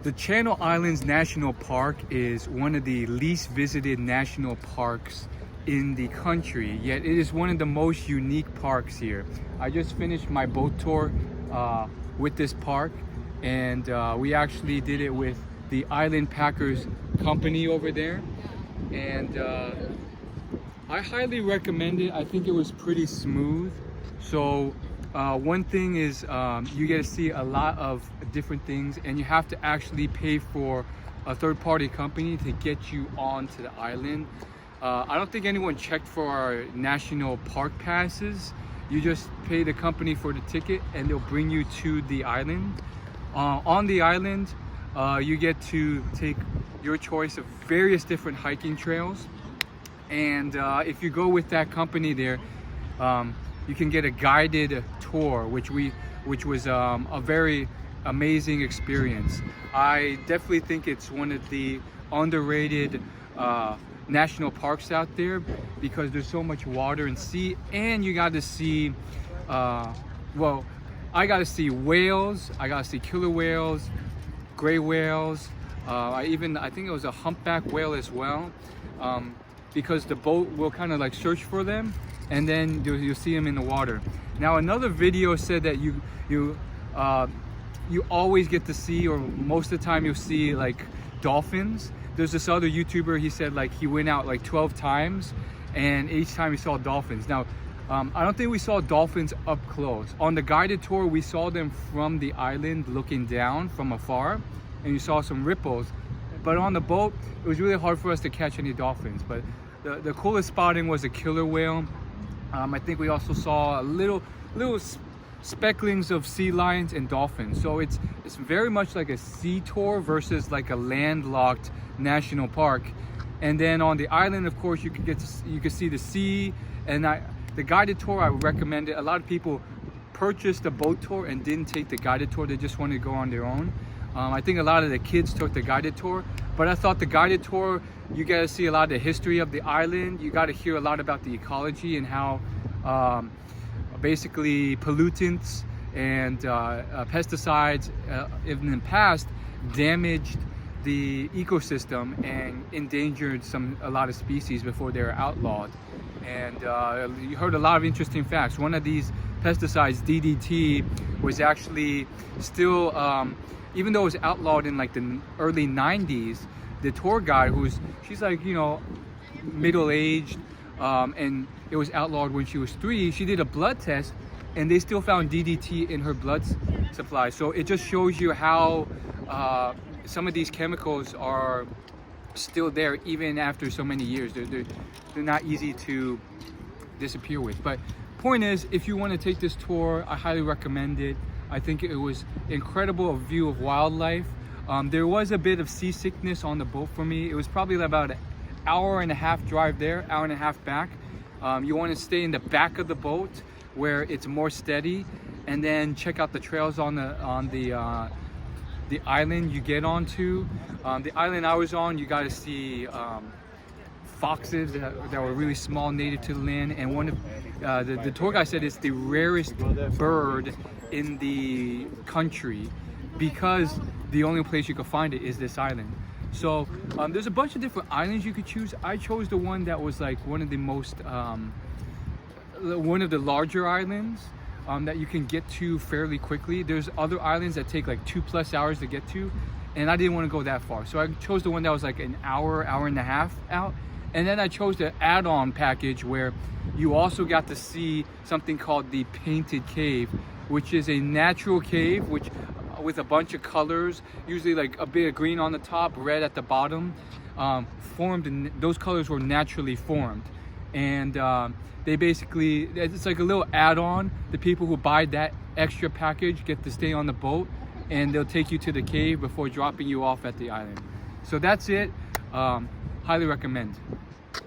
The Channel Islands National Park is one of the least visited national parks in the country, yet it is one of the most unique parks here. I just finished my boat tour with this park, and we actually did it with the Island Packers company over there, and I highly recommend it. I think it was pretty smooth. So one thing is you get to see a lot of different things, and you have to actually pay for a third-party company to get you onto the island. I don't think anyone checked for our national park passes. You just pay the company for the ticket and they'll bring you to the island. On the island, you get to take your choice of various different hiking trails. And if you go with that company there, you can get a guided tour, which was a very amazing experience. I definitely think it's one of the underrated national parks out there because there's so much water and sea, and you got to see well, I got to see whales, I got to see killer whales, gray whales, I think it was a humpback whale as well, because the boat will kind of like search for them, and then you'll see them in the water. Now another video said that you always get to see, or most of the time you'll see, like dolphins. There's this other YouTuber, he said like he went out like 12 times and each time he saw dolphins. Now, I don't think we saw dolphins up close. On the guided tour, we saw them from the island looking down from afar, and you saw some ripples. But on the boat, it was really hard for us to catch any dolphins. But the coolest spotting was a killer whale. I think we also saw a little specklings of sea lions and dolphins. So it's very much like a sea tour versus like a landlocked national park. And then on the island, of course, you could see the sea. And the guided tour, I would recommend it. A lot of people purchased the boat tour and didn't take the guided tour. They just wanted to go on their own. I think a lot of the kids took the guided tour, but I thought the guided tour, you get to see a lot of the history of the island. You got to hear a lot about the ecology and how basically pollutants and pesticides in the past damaged the ecosystem and endangered a lot of species before they were outlawed. And you heard a lot of interesting facts. One of these pesticides, DDT, was actually still, even though it was outlawed in like the early 90s, the tour guide, she's like, you know, middle-aged, and it was outlawed when she was 3. She did a blood test and they still found DDT in her blood supply. So it just shows you how some of these chemicals are still there even after so many years. They're not easy to disappear with. But point is, if you want to take this tour, I highly recommend it. I think it was incredible view of wildlife. There was a bit of seasickness on the boat for me. It was probably about an hour and a half drive there, hour and a half back. You want to stay in the back of the boat where it's more steady, and then check out the trails on the island you get onto. The island I was on, you got to see foxes that were really small, native to the land, and one of the tour guide said it's the rarest bird in the country because the only place you could find it is this island. So there's a bunch of different islands you could choose. I chose the one that was like one of the most one of the larger islands that you can get to fairly quickly. There's other islands that take like 2+ hours to get to, and I didn't want to go that far, so I chose the one that was like an hour and a half out. And then I chose the add-on package where you also got to see something called the Painted Cave, which is a natural cave with a bunch of colors, usually like a bit of green on the top, red at the bottom, formed, and those colors were naturally formed. And they basically, it's like a little add-on. The people who buy that extra package get to stay on the boat, and they'll take you to the cave before dropping you off at the island. So that's it. Highly recommend.